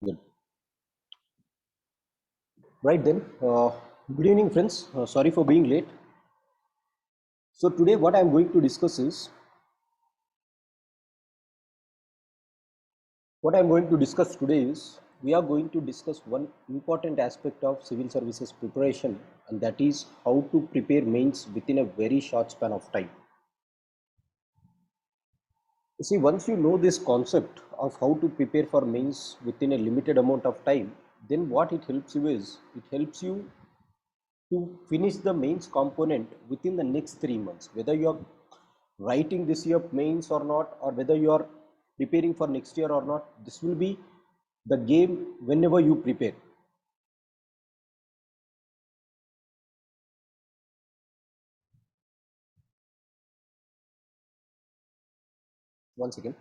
Good. Right then, good evening, friends. Sorry for being late. So today, what I'm going to discuss is we are going to discuss one important aspect of civil services preparation, and that is how to prepare mains within a very short span of time. See, once you know this concept of how to prepare for mains within a limited amount of time, then what it helps you is it helps you to finish the mains component within the next 3 months, whether you are writing this year mains or not, or whether you are preparing for next year or not. This will be the game whenever you prepare. Once again,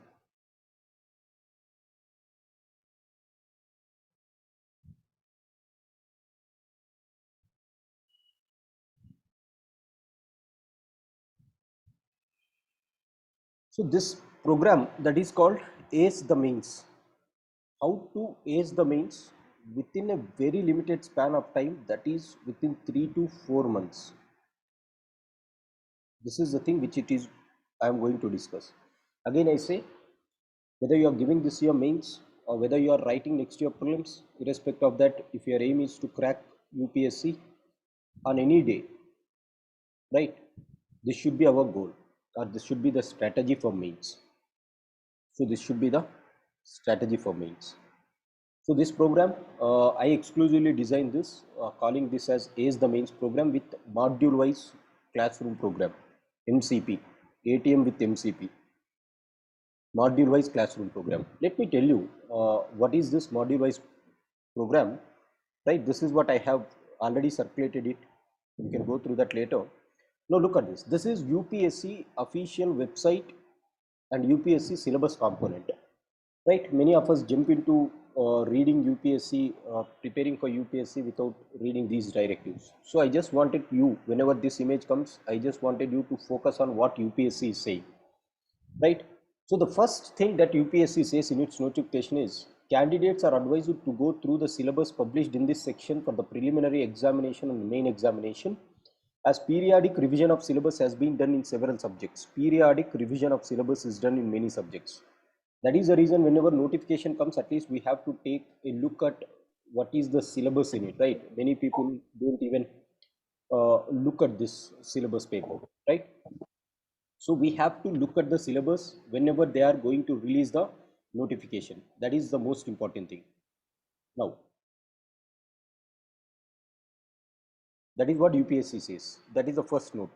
so this program that is called ace the mains, how to ace the mains within a very limited span of time, that is within 3 to 4 months. This is the thing which it is I am going to discuss. Again I say, whether you are giving this year mains or whether you are writing next year prelims, irrespective of that, if your aim is to crack UPSC on any day, right, this should be our goal, or this should be the strategy for mains. So this should be the strategy for mains. So this program, I exclusively designed this, calling this as Ace the Mains program with module wise classroom program, MCP, ATM with MCP, module wise classroom program. Let me tell you what is this module wise program, right? This is what I have already circulated it. You can go through that later. Now look at this. This is UPSC official website and UPSC syllabus component, right? Many of us jump into reading UPSC, preparing for UPSC without reading these directives. So I just wanted you, whenever this image comes, I just wanted you to focus on what UPSC is saying, right? So the first thing that UPSC says in its notification is candidates are advised to go through the syllabus published in this section for the preliminary examination and main examination, as periodic revision of syllabus has been done in several subjects. Periodic revision of syllabus is done in many subjects. That is the reason whenever notification comes, at least we have to take a look at what is the syllabus in it, right? Many people don't even look at this syllabus paper, right? So we have to look at the syllabus whenever they are going to release the notification. That is the most important thing. Now, that is what UPSC says. That is the first note.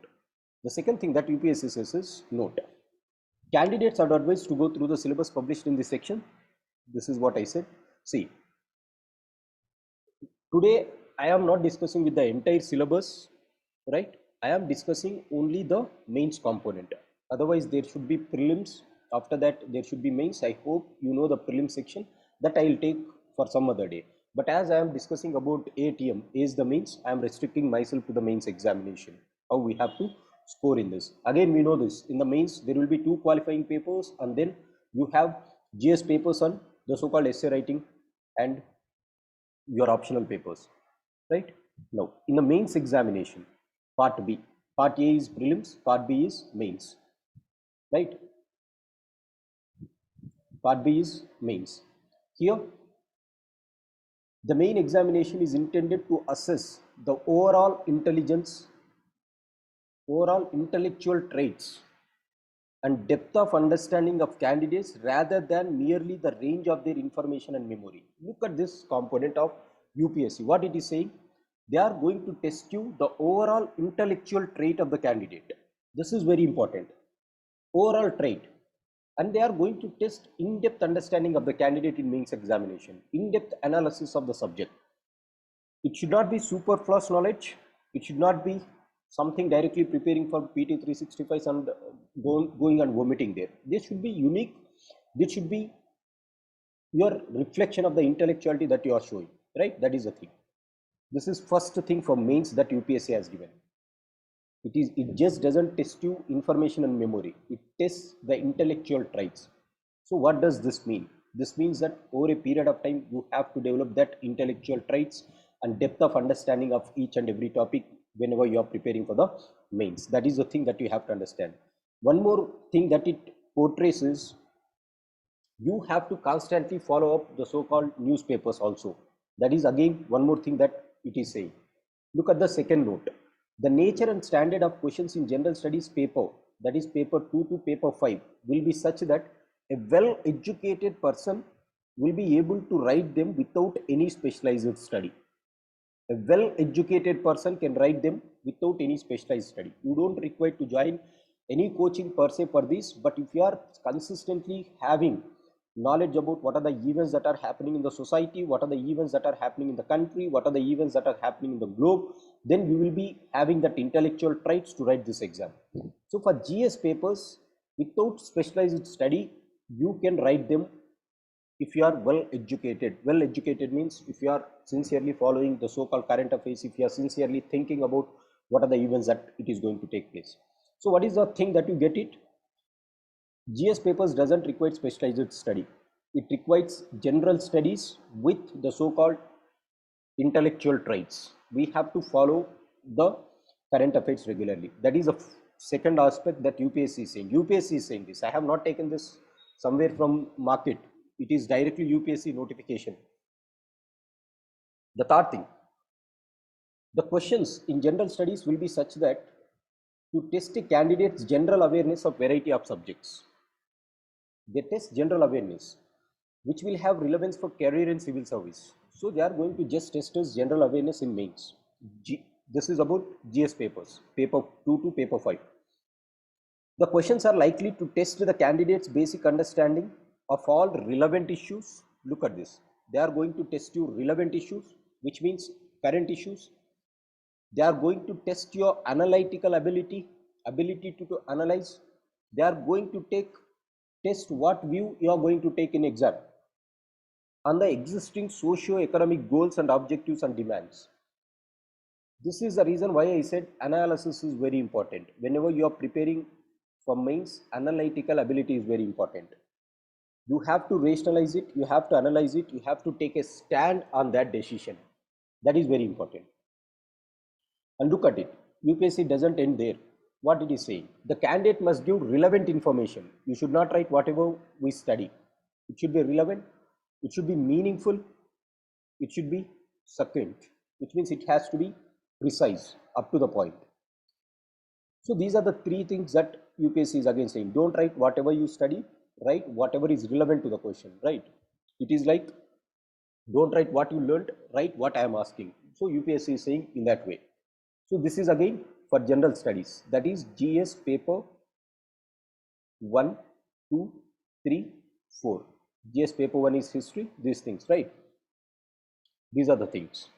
The second thing that UPSC says is note. Candidates are advised to go through the syllabus published in this section. This is what I said. See, today I am not discussing with the entire syllabus, right? I am discussing only the mains component. Otherwise, there should be prelims. After that, there should be mains. I hope you know the prelim section, that I will take for some other day. But as I am discussing about ATM is the mains, I am restricting myself to the mains examination. How we have to score in this. Again, we know this. In the mains, there will be 2 qualifying papers, and then you have GS papers on the so-called essay writing and your optional papers, right? Now, in the mains examination, part B, part A is prelims, part B is mains, right? Part B is mains. Here, the main examination is intended to assess the overall intelligence, overall intellectual traits, and depth of understanding of candidates rather than merely the range of their information and memory. Look at this component of UPSC. What it is saying, they are going to test you the overall intellectual trait of the candidate. This is very important. Overall trait. And they are going to test in-depth understanding of the candidate in mains examination, in-depth analysis of the subject. It should not be superfluous knowledge. It should not be something directly preparing for PT 365 and going and vomiting there. This should be unique. This should be your reflection of the intellectuality that you are showing, right? That is the thing. This is first thing for mains that UPSC has given. It just doesn't test you information and memory. It tests the intellectual traits. So what does this mean? This means that over a period of time, you have to develop that intellectual traits and depth of understanding of each and every topic whenever you are preparing for the mains. That is the thing that you have to understand. One more thing that it portrays is you have to constantly follow up the so-called newspapers also. That is again one more thing that it is saying. Look at the second note. The nature and standard of questions in general studies paper, that is paper 2 to paper 5, will be such that a well-educated person will be able to write them without any specialized study. A well-educated person can write them without any specialized study. You don't require to join any coaching per se for this, but if you are consistently having knowledge about what are the events that are happening in the society, what are the events that are happening in the country, what are the events that are happening in the globe, then you will be having that intellectual traits to write this exam. So for GS papers, without specialized study, you can write them if you are well educated. Well educated means if you are sincerely following the so-called current affairs, if you are sincerely thinking about what are the events that it is going to take place. So what is the thing that you get it? GS papers doesn't require specialized study. It requires general studies with the so-called intellectual traits. We have to follow the current affairs regularly. That is a second aspect that UPSC is saying. UPSC is saying this. I have not taken this somewhere from market. It is directly UPSC notification. The third thing, the questions in general studies will be such that to test a candidate's general awareness of variety of subjects. They test general awareness, which will have relevance for career and civil service. So they are going to just test us general awareness in mains. This is about GS papers, paper 2 to paper 5. The questions are likely to test the candidate's basic understanding of all relevant issues. Look at this. They are going to test you relevant issues, which means current issues. They are going to test your analytical ability to analyze. They are going to test what view you are going to take in exam on the existing socio-economic goals and objectives and demands. This is the reason why I said analysis is very important. Whenever you are preparing for mains, analytical ability is very important. You have to rationalize it, you have to analyze it, you have to take a stand on that decision. That is very important. And look at it, UPSC doesn't end there. What it is saying, the candidate must give relevant information. You should not write whatever we study. It should be relevant, it should be meaningful, it should be succinct, which means it has to be precise, up to the point. So these are the three things that UPSC is again saying. Don't write whatever you study, write whatever is relevant to the question, right? It is like, don't write what you learned, write what I am asking. So UPSC is saying in that way. So this is again for general studies, that is GS paper 1, 2, 3, 4. GS paper 1 is history, these things, right? These are the things.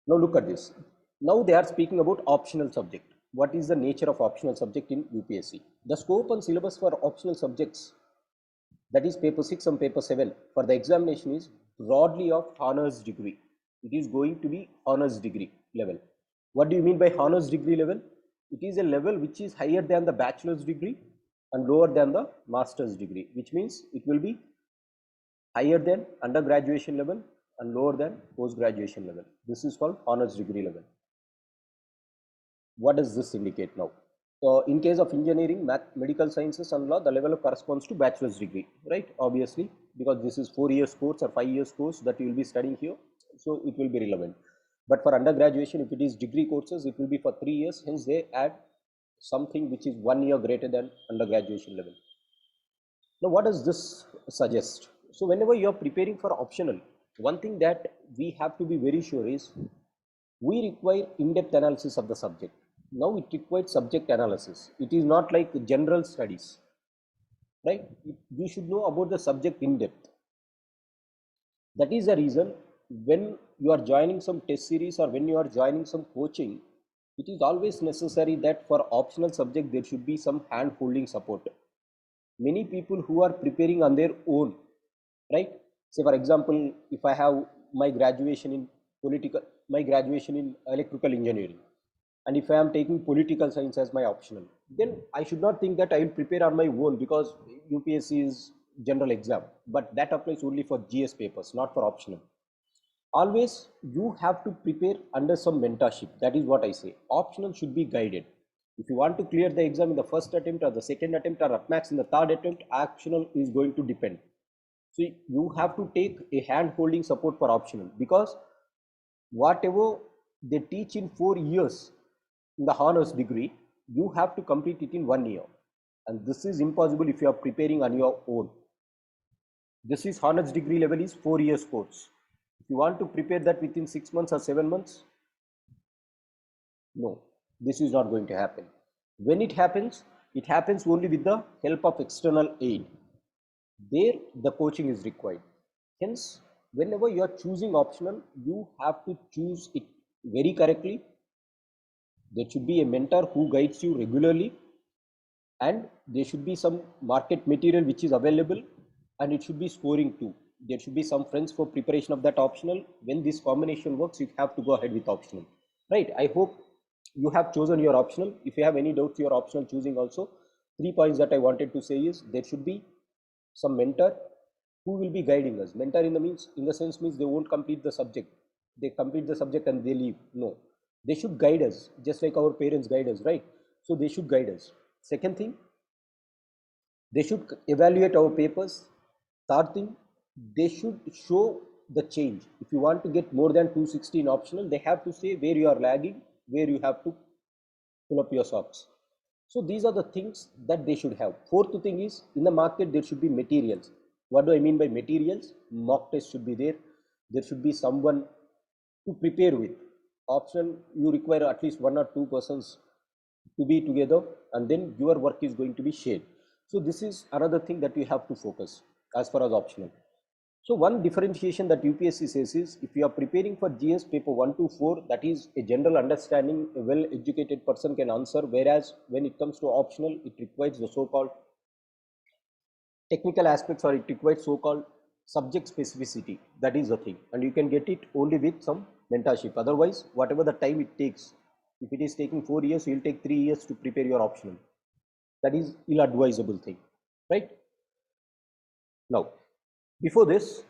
Now look at this. Now they are speaking about optional subject. What is the nature of optional subject in UPSC? The scope and syllabus for optional subjects, that is paper 6 and paper 7 for the examination, is broadly of honors degree. It is going to be honors degree level. What do you mean by honors degree level? It is a level which is higher than the bachelor's degree and lower than the master's degree, which means it will be higher than undergraduation level and lower than post-graduation level. This is called honors degree level. What does this indicate now? So in case of engineering, math, medical sciences and law, the level corresponds to bachelor's degree, right? Obviously, because this is 4 years course or 5 years course that you will be studying here, so it will be relevant. But for undergraduation, if it is degree courses, it will be for 3 years, hence they add something which is 1 year greater than undergraduation level. Now what does this suggest? So whenever you are preparing for optional, one thing that we have to be very sure is we require in-depth analysis of the subject. Now it requires subject analysis. It is not like general studies, right? We should know about the subject in depth. That is the reason when you are joining some test series or when you are joining some coaching, it is always necessary that for optional subject there should be some hand-holding support. Many people who are preparing on their own, right? Say for example, if I have my graduation in electrical engineering, and if I am taking political science as my optional, then I should not think that I will prepare on my own because UPSC is general exam, but that applies only for GS papers, not for optional. Always you have to prepare under some mentorship. That is what I say. Optional should be guided. If you want to clear the exam in the first attempt or the second attempt or at max in the third attempt, optional is going to depend. So you have to take a hand holding support for optional, because whatever they teach in 4 years in the honors degree, you have to complete it in 1 year. And this is impossible if you are preparing on your own. This is honors degree level is 4 years course. If you want to prepare that within 6 months or 7 months, no, this is not going to happen. When it happens only with the help of external aid. There, the coaching is required. Hence, whenever you are choosing optional, you have to choose it very correctly. There should be a mentor who guides you regularly, and there should be some market material which is available, and it should be scoring too. There should be some friends for preparation of that optional. When this combination works, you have to go ahead with optional, right? I hope you have chosen your optional. If you have any doubts your optional choosing also, 3 points that I wanted to say is there should be some mentor who will be guiding us. Mentor in the sense means they won't complete the subject, they complete the subject and they leave. No, they should guide us just like our parents guide us, right? So they should guide us. Second thing, they should evaluate our papers. Third thing, they should show the change. If you want to get more than 260 in optional, they have to say where you are lagging, where you have to pull up your socks. So these are the things that they should have. Fourth thing is, in the market there should be materials. What do I mean by materials? Mock test should be there. There should be someone to prepare with. Optional, you require at least 1 or 2 persons to be together, and then your work is going to be shared. So this is another thing that you have to focus as far as optional. So one differentiation that UPSC says is, if you are preparing for GS paper 1 to 4, that is a general understanding, a well educated person can answer, whereas when it comes to optional, it requires the so-called technical aspects, or it requires so-called subject specificity. That is the thing, and you can get it only with some mentorship. Otherwise, whatever the time it takes, if it is taking 4 years, you will take 3 years to prepare your optional. That is ill-advisable thing, right? Now, before this,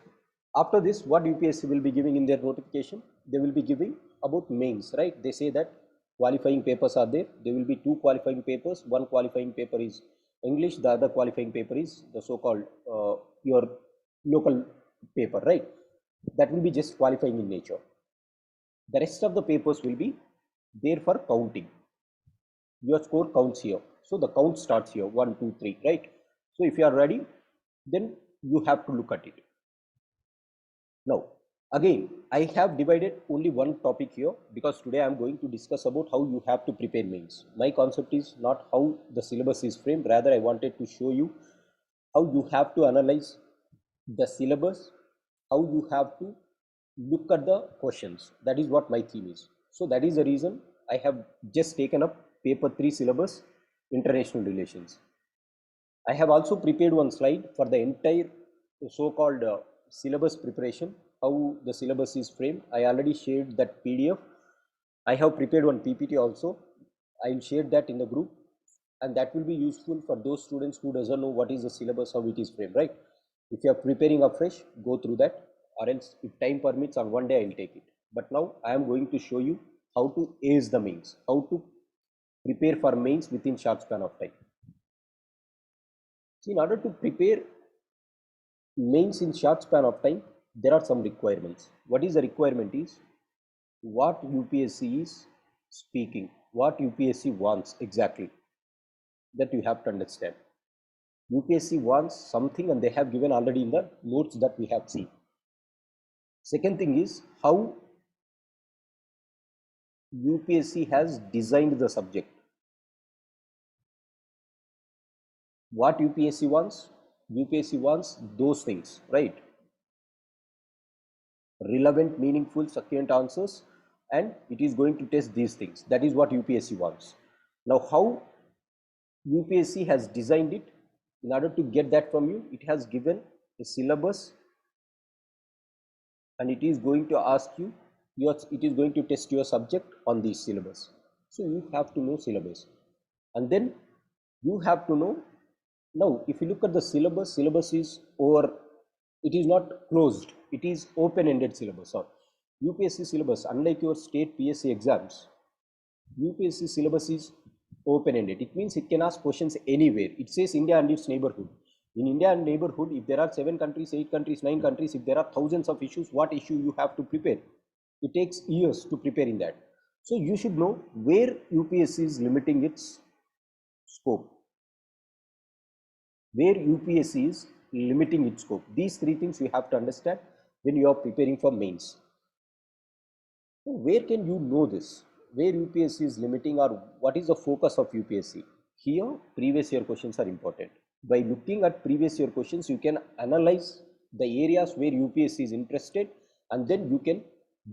after this, what UPSC will be giving in their notification? They will be giving about mains, right? They say that qualifying papers are there. There will be 2 qualifying papers. One qualifying paper is English. The other qualifying paper is the so-called your local paper, right? That will be just qualifying in nature. The rest of the papers will be there for counting. Your score counts here. So the count starts here, 1, 2, 3, right? So if you are ready, then you have to look at it. Now, again, I have divided only one topic here, because today I am going to discuss about how you have to prepare mains. My concept is not how the syllabus is framed, rather I wanted to show you how you have to analyze the syllabus, how you have to look at the questions. That is what my theme is. So that is the reason I have just taken up paper 3 syllabus, international relations. I have also prepared one slide for the entire so-called syllabus preparation, how the syllabus is framed. I already shared that PDF. I have prepared one PPT also. I will share that in the group, and that will be useful for those students who doesn't know what is the syllabus, how it is framed, right? If you are preparing afresh, go through that, or else if time permits on one day, I will take it. But now I am going to show you how to ace the mains, how to prepare for mains within short span of time. So in order to prepare mains in short span of time, there are some requirements. What is the requirement is what UPSC is speaking, what UPSC wants exactly, that you have to understand. UPSC wants something, and they have given already in the notes that we have seen. Second thing is how UPSC has designed the subject. What UPSC wants? UPSC wants those things, right? Relevant, meaningful, succinct answers, and it is going to test these things. That is what UPSC wants. Now, how UPSC has designed it, in order to get that from you, it has given a syllabus, and it is going to ask you, it is going to test your subject on this syllabus. So you have to know syllabus, and then you have to know. Now if you look at the syllabus is over, it is not closed, it is open-ended syllabus. Or UPSC syllabus, unlike your state PSC exams, UPSC syllabus is open-ended. It means it can ask questions anywhere. It says India and its neighborhood. In India and neighborhood, if there are 7 countries, 8 countries, 9 countries, if there are thousands of issues, what issue you have to prepare? It takes years to prepare in that. So you should know where UPSC is limiting its scope. Where UPSC is limiting its scope. These 3 things you have to understand when you are preparing for mains. So where can you know this? Where UPSC is limiting, or what is the focus of UPSC? Here, previous year questions are important. By looking at previous year questions, you can analyze the areas where UPSC is interested, and then you can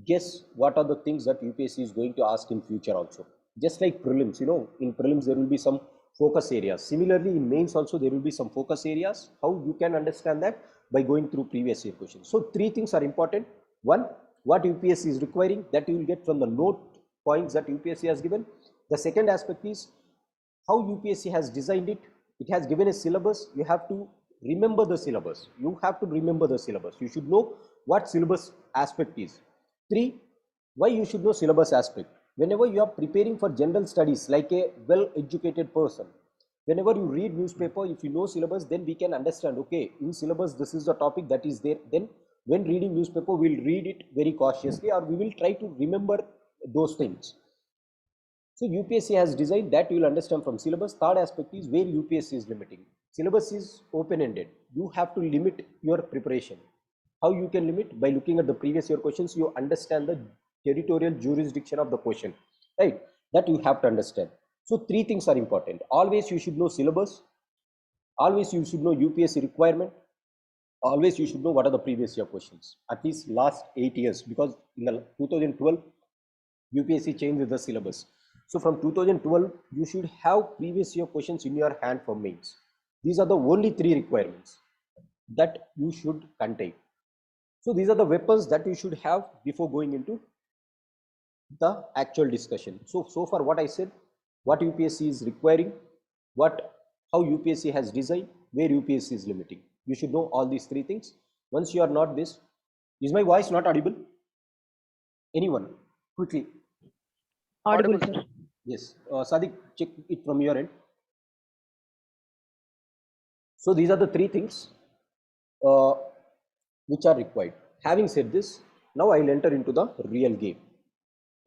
guess what are the things that UPSC is going to ask in future also. Just like prelims, in prelims there will be some focus areas. Similarly, in mains also there will be some focus areas. How you can understand that? By going through previous year questions. So 3 things are important. One, what UPSC is requiring, that you will get from the note points that UPSC has given. The second aspect is how UPSC has designed it. It has given a syllabus. You have to remember the syllabus. You have to remember the syllabus. You should know what syllabus aspect is. 3, why you should know syllabus aspect. Whenever you are preparing for general studies, like a well-educated person, whenever you read newspaper, if you know syllabus, then we can understand, okay, in syllabus this is the topic that is there. Then when reading newspaper, we'll read it very cautiously, or we will try to remember those things. So UPSC has designed that you will understand from syllabus. Third aspect is where UPSC is limiting. Syllabus is open-ended. You have to limit your preparation. How you can limit? By looking at the previous year questions, you understand the territorial jurisdiction of the question, right? That you have to understand. So 3 things are important. Always you should know syllabus. Always you should know UPSC requirement. Always you should know what are the previous year questions, at least last 8 years, because in the 2012 UPSC changed the syllabus. So from 2012 you should have previous year questions in your hand for mains. These are the only 3 requirements that you should contain. So these are the weapons that you should have before going into the actual discussion. So far what I said, what UPSC is requiring, how UPSC has designed, where UPSC is limiting. You should know all these 3 things. Once you are not this, is my voice not audible? Anyone? Quickly. Audible, sir. Yes. Sadiq, check it from your end. So these are the 3 things which are required. Having said this, now I'll enter into the real game,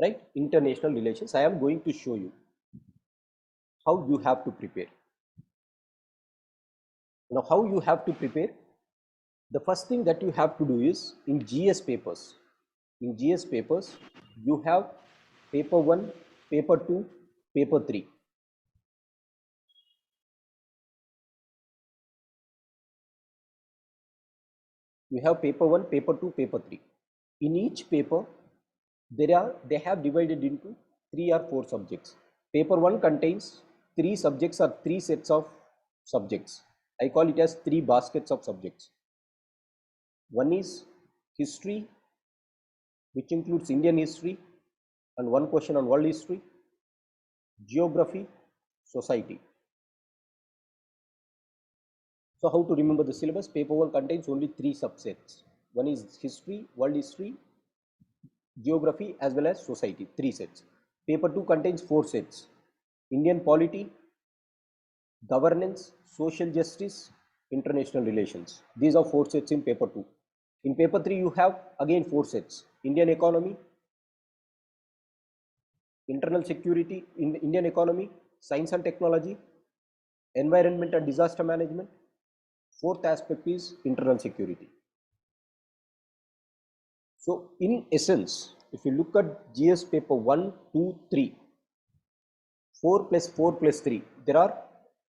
right? International relations. I am going to show you how you have to prepare. Now, how you have to prepare? The first thing that you have to do is in GS papers. In GS papers, you have paper 1, paper 2, paper 3. You have paper 1, paper 2, paper 3. In each paper, they have divided into 3 or 4 subjects. Paper 1 contains 3 subjects or 3 sets of subjects. I call it as 3 baskets of subjects. One is history, which includes Indian history and 1 question on world history, geography, society. So how to remember the syllabus? Paper 1 contains only 3 subsets. One is history, world history, geography, as well as society, 3 sets. Paper 2 contains 4 sets. Indian polity, governance, social justice, international relations. These are 4 sets in paper 2. In paper 3 you have again 4 sets. Indian economy, internal security in the Indian economy, science and technology, environment and disaster management. 4th aspect is internal security. So in essence, if you look at GS paper 1, 2, 3, 4 plus 4 plus 3, there are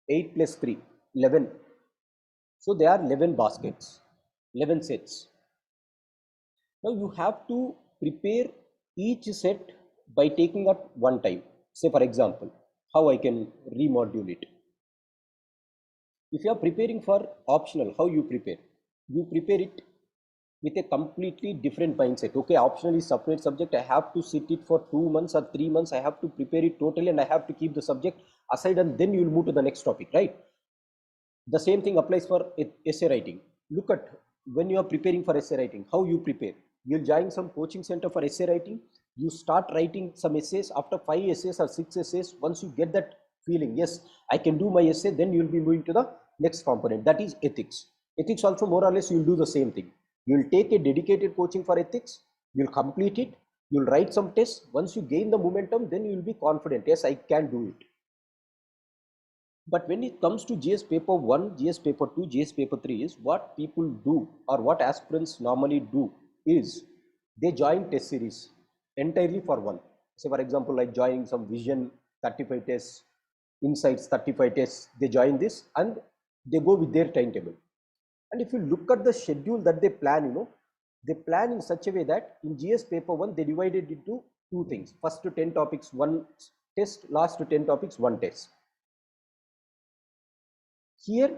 8 plus 3, 11. So there are 11 baskets, 11 sets. Now you have to prepare each set by taking up one time. Say for example, how I can remodule it. If you are preparing for optional, how you prepare? You prepare it with a completely different mindset. Okay, optional is separate subject. I have to sit it for 2 months or 3 months. I have to prepare it totally and I have to keep the subject aside and then you will move to the next topic, right? The same thing applies for essay writing. Look at when you are preparing for essay writing, how you prepare. You'll join some coaching center for essay writing. You start writing some essays. After 5 essays or 6 essays, once you get that feeling, yes, I can do my essay, then you'll be moving to the next component. That is ethics. Ethics also more or less you'll do the same thing. You'll take a dedicated coaching for ethics. You'll complete it. You'll write some tests. Once you gain the momentum, then you'll be confident. Yes, I can do it. But when it comes to GS paper 1, GS paper 2, GS paper 3 is what people do or what aspirants normally do is they join test series entirely for one. Say for example, like joining some vision 35 tests, insights 35 tests, they join this and they go with their timetable. And if you look at the schedule that they plan, they plan in such a way that in GS paper 1, they divided it into two things. First to 10 topics, one test, last to 10 topics, one test. Here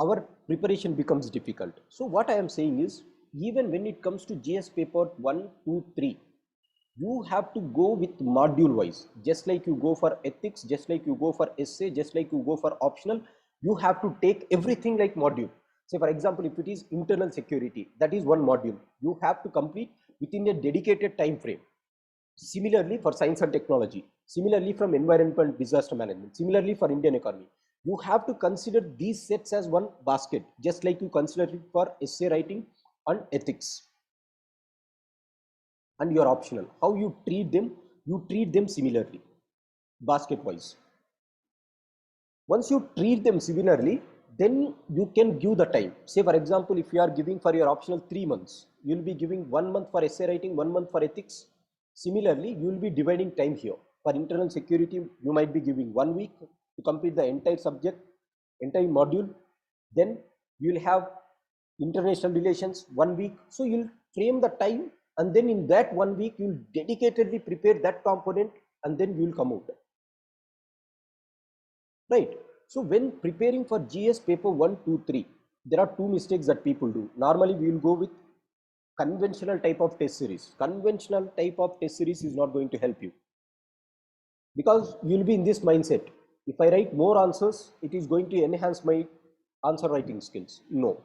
our preparation becomes difficult. So what I am saying is, even when it comes to GS paper 1, 2, 3, you have to go with module wise. Just like you go for ethics, just like you go for essay, just like you go for optional, you have to take everything like module. Say for example, if it is internal security, that is one module. You have to complete within a dedicated time frame. Similarly for science and technology, similarly from environment disaster management, similarly for Indian economy, you have to consider these sets as one basket, just like you consider it for essay writing and ethics. And your optional, how you treat them similarly, basket wise. Once you treat them similarly, then you can give the time. Say for example, if you are giving for your optional 3 months, you will be giving 1 month for essay writing, 1 month for ethics. Similarly, you will be dividing time here. For internal security, you might be giving 1 week to complete the entire subject, entire module. Then you will have international relations 1 week. So you'll frame the time, and then in that 1 week you'll dedicatedly prepare that component, and then you'll come out. Right. So when preparing for GS paper 1, 2, 3, there are two mistakes that people do. Normally, we will go with conventional type of test series. Conventional type of test series is not going to help you because you will be in this mindset. If I write more answers, it is going to enhance my answer writing skills. No.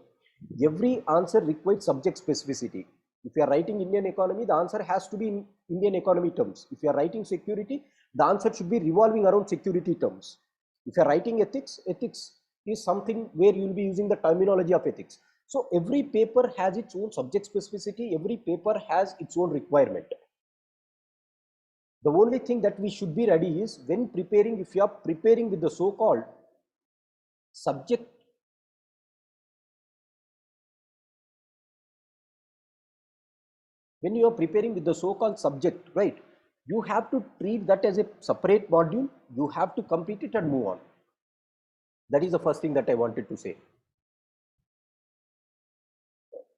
Every answer requires subject specificity. If you are writing Indian economy, the answer has to be in Indian economy terms. If you are writing security, the answer should be revolving around security terms. If you are writing ethics, ethics is something where you will be using the terminology of ethics. So every paper has its own subject specificity. Every paper has its own requirement. The only thing that we should be ready is when preparing, if you are preparing with the so-called subject, when you are preparing with the so-called subject, right, you have to treat that as a separate module. You have to complete it and move on. That is the first thing that I wanted to say.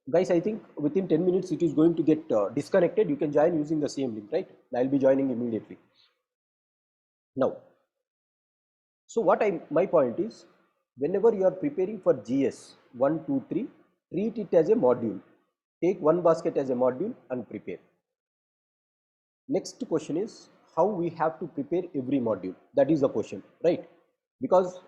Guys, I think within 10 minutes it is going to get disconnected. You can join using the same link, right? I'll be joining immediately. Now, so my point is, whenever you are preparing for GS 1, 2, 3, treat it as a module. Take one basket as a module and prepare. Next question is how we have to prepare every module. That is the question, right? Because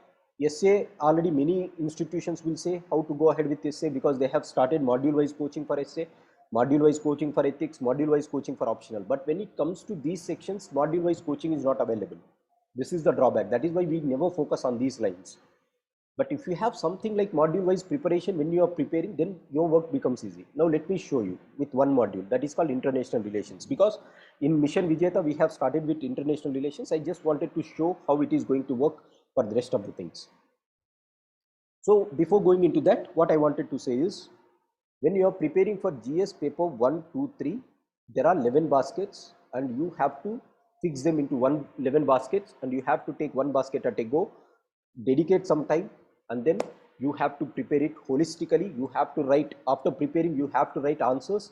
essay, already many institutions will say how to go ahead with essay because they have started module wise coaching for essay, module wise coaching for ethics, module wise coaching for optional. But when it comes to these sections, module wise coaching is not available. This is the drawback. That is why we never focus on these lines. But if you have something like module wise preparation, when you are preparing, then your work becomes easy. Now let me show you with one module that is called international relations, because in Mission Vijeta we have started with international relations. I just wanted to show how it is going to work for the rest of the things. So before going into that, what I wanted to say is, when you are preparing for GS paper 1, 2, 3, there are 11 baskets and you have to fix them into 11 baskets, and you have to take one basket at a go, dedicate some time, and then you have to prepare it holistically. You have to write, after preparing, you have to write answers,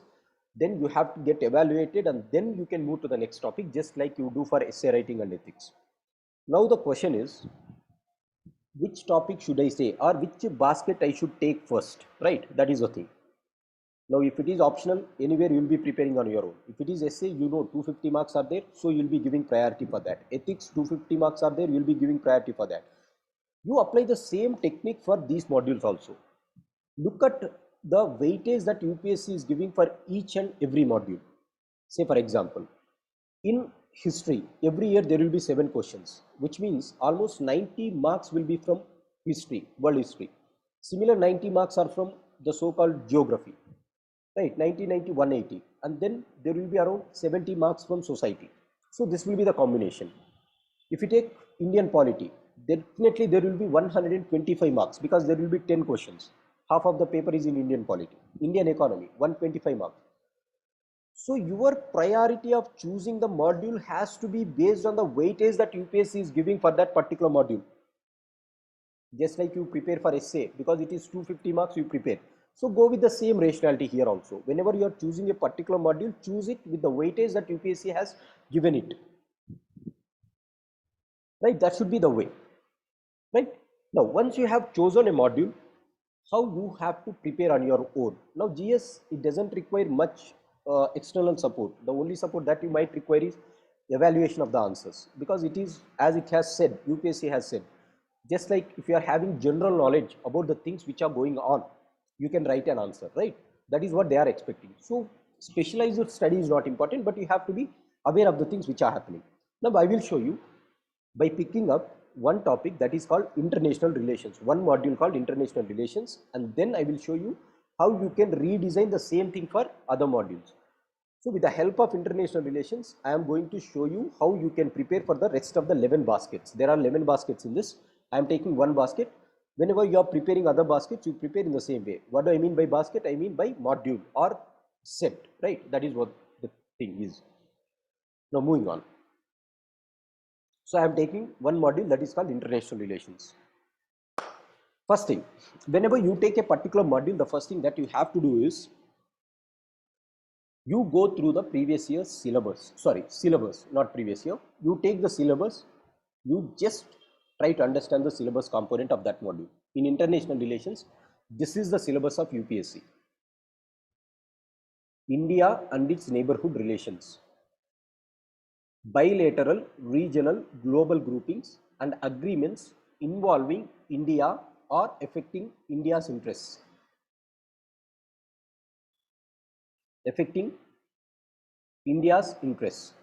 then you have to get evaluated, and then you can move to the next topic, just like you do for essay writing and ethics. Now the question is, which topic should I say, or which basket I should take first, right? That is the thing. Now, if it is optional, anywhere you will be preparing on your own. If it is essay, you know 250 marks are there, so you will be giving priority for that. Ethics, 250 marks are there, you will be giving priority for that. You apply the same technique for these modules also. Look at the weightage that UPSC is giving for each and every module. Say for example, in history, every year there will be 7 questions, which means almost 90 marks will be from history, world history. Similar 90 marks are from the so-called geography, right? 90, 90, 180. And then there will be around 70 marks from society. So this will be the combination. If you take Indian polity, definitely there will be 125 marks because there will be 10 questions. Half of the paper is in Indian polity. Indian economy, 125 marks. So your priority of choosing the module has to be based on the weightage that UPSC is giving for that particular module. Just like you prepare for essay, because it is 250 marks, you prepare. So go with the same rationality here also. Whenever you are choosing a particular module, choose it with the weightage that UPSC has given it. Right? That should be the way. Right? Now, once you have chosen a module, how you have to prepare on your own. Now, GS, it doesn't require much external support. The only support that you might require is evaluation of the answers, because it is, as it has said, UPSC has said, just like if you are having general knowledge about the things which are going on, you can write an answer, right? That is what they are expecting. So specialized study is not important, but you have to be aware of the things which are happening. Now I will show you by picking up one topic that is called international relations, one module called international relations, and then I will show you how you can redesign the same thing for other modules. So with the help of international relations, I am going to show you how you can prepare for the rest of the 11 baskets. There are 11 baskets in this. I am taking one basket. Whenever you are preparing other baskets, you prepare in the same way. What do I mean by basket? I mean by module or set, right? That is what the thing is. Now moving on. So I am taking one module that is called international relations. First thing, whenever you take a particular module, the first thing that you have to do is you go through the previous year's syllabus. Sorry, syllabus, not previous year. You take the syllabus, you just try to understand the syllabus component of that module. In international relations, this is the syllabus of UPSC. India and its neighborhood relations. Bilateral, regional, global groupings and agreements involving India or affecting India's interests. Affecting India's interests.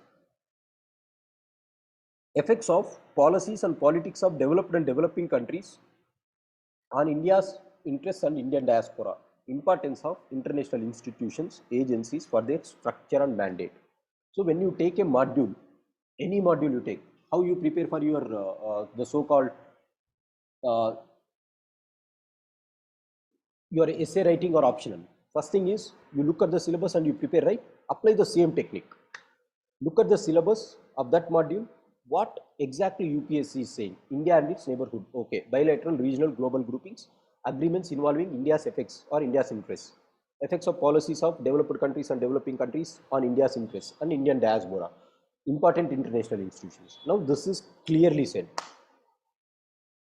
Effects of policies and politics of developed and developing countries on India's interests and Indian diaspora. Importance of international institutions, agencies for their structure and mandate. So when you take a module, any module you take, how you prepare for your the so-called your essay writing or optional. First thing is you look at the syllabus and you prepare, right? Apply the same technique. Look at the syllabus of that module. What exactly UPSC is saying? India and its neighborhood. Okay. Bilateral, regional, global groupings. Agreements involving India's effects or India's interests. Effects of policies of developed countries and developing countries on India's interests and Indian diaspora. Important international institutions. Now this is clearly said.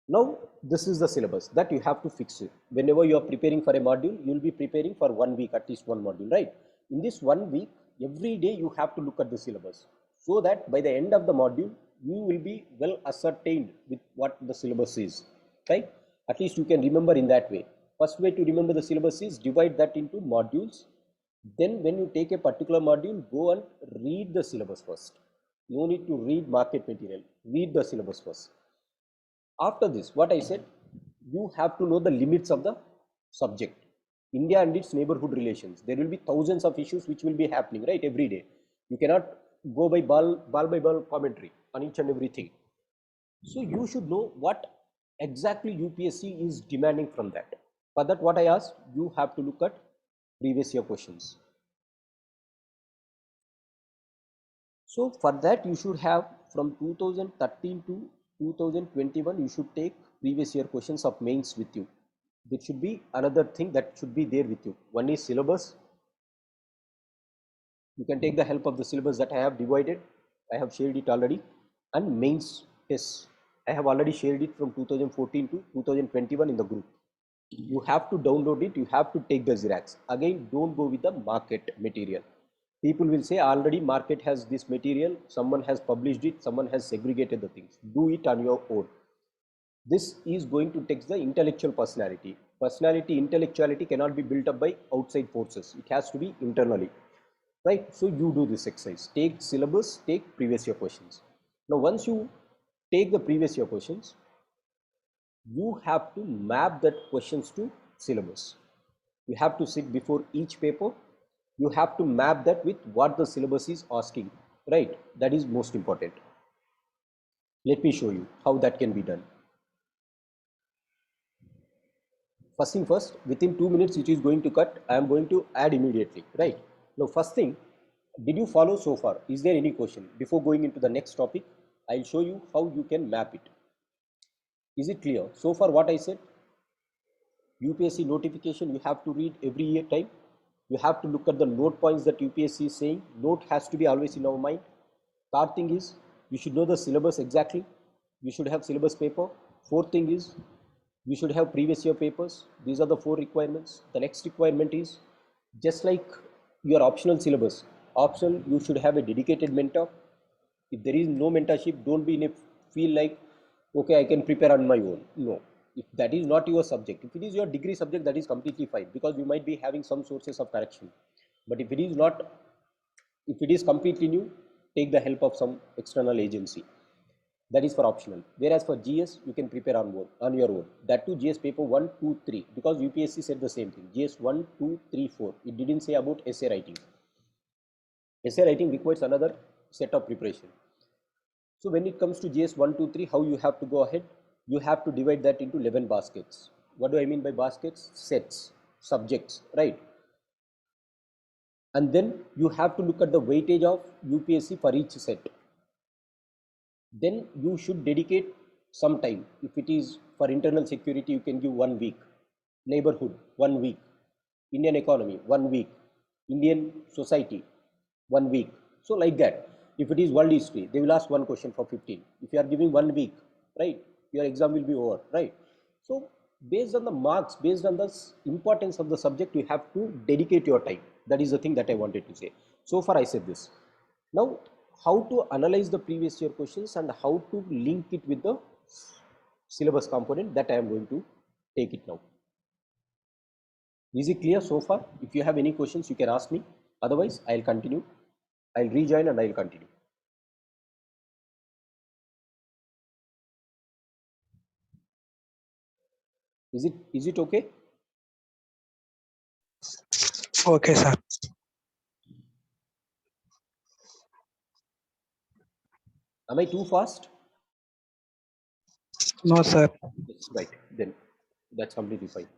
Now this is the syllabus that you have to fix it. Whenever you are preparing for a module, you will be preparing for 1 week, at least one module, right? In this 1 week, every day you have to look at the syllabus, so that by the end of the module, you will be well ascertained with what the syllabus is, right? At least you can remember in that way. First way to remember the syllabus is divide that into modules. Then when you take a particular module, go and read the syllabus first. No need to read market material. Read the syllabus first. After this, what I said, you have to know the limits of the subject. India and its neighborhood relations. There will be thousands of issues which will be happening, right, every day. You cannot go by ball by ball commentary on each and everything. So you should know what exactly UPSC is demanding from that. For that, what I asked, you have to look at previous year questions. So for that, you should have from 2013 to 2021, you should take previous year questions of mains with you. There should be another thing that should be there with you. One is syllabus. You can take the help of the syllabus that I have divided. I have shared it already. And mains tests. I have already shared it from 2014 to 2021 in the group. You have to download it, you have to take the Xerox. Again, don't go with the market material. People will say already market has this material, someone has published it, someone has segregated the things. Do it on your own. This is going to take the intellectual personality. Personality, intellectuality cannot be built up by outside forces. It has to be internally, right? So you do this exercise. Take syllabus, take previous year questions. Now, once you take the previous year questions, you have to map that questions to syllabus. You have to sit before each paper. You have to map that with what the syllabus is asking, right? That is most important. Let me show you how that can be done. First thing first, within 2 minutes it is going to cut. I am going to add immediately, right? Now, first thing, did you follow so far? Is there any question? Before going into the next topic, I'll show you how you can map it. Is it clear? So far what I said, UPSC notification, you have to read every year time. You have to look at the note points that UPSC is saying. Note has to be always in our mind. Third thing is, you should know the syllabus exactly. You should have syllabus paper. Fourth thing is, you should have previous year papers. These are the 4 requirements. The next requirement is, just like your optional syllabus, optional, you should have a dedicated mentor. If there is no mentorship, don't be in a feel like, okay, I can prepare on my own. No, if that is not your subject, if it is your degree subject, that is completely fine, because you might be having some sources of correction. But if it is not, if it is completely new, take the help of some external agency. That is for optional. Whereas for GS, you can prepare on your own. That too, GS paper 1, 2, 3, because UPSC said the same thing. GS 1, 2, 3, 4. It didn't say about essay writing. Essay writing requires another set of preparation. So when it comes to GS 1, 2, 3, how you have to go ahead? You have to divide that into 11 baskets. What do I mean by baskets? Sets, subjects, right? And then you have to look at the weightage of UPSC for each set. Then you should dedicate some time. If it is for internal security, you can give 1 week. Neighborhood, 1 week. Indian economy, 1 week. Indian society, 1 week. So like that. If it is world history, they will ask one question for 15. If you are giving 1 week, right, your exam will be over, right? So based on the marks, based on the importance of the subject, you have to dedicate your time. That is the thing that I wanted to say. So far I said this. Now, how to analyze the previous year questions and how to link it with the syllabus component, that I am going to take it now. Is it clear so far? If you have any questions, you can ask me. Otherwise, I'll continue. I'll rejoin and I'll continue. Is it okay? Okay, sir. Am I too fast? No, sir. Yes, right. Then that's completely fine.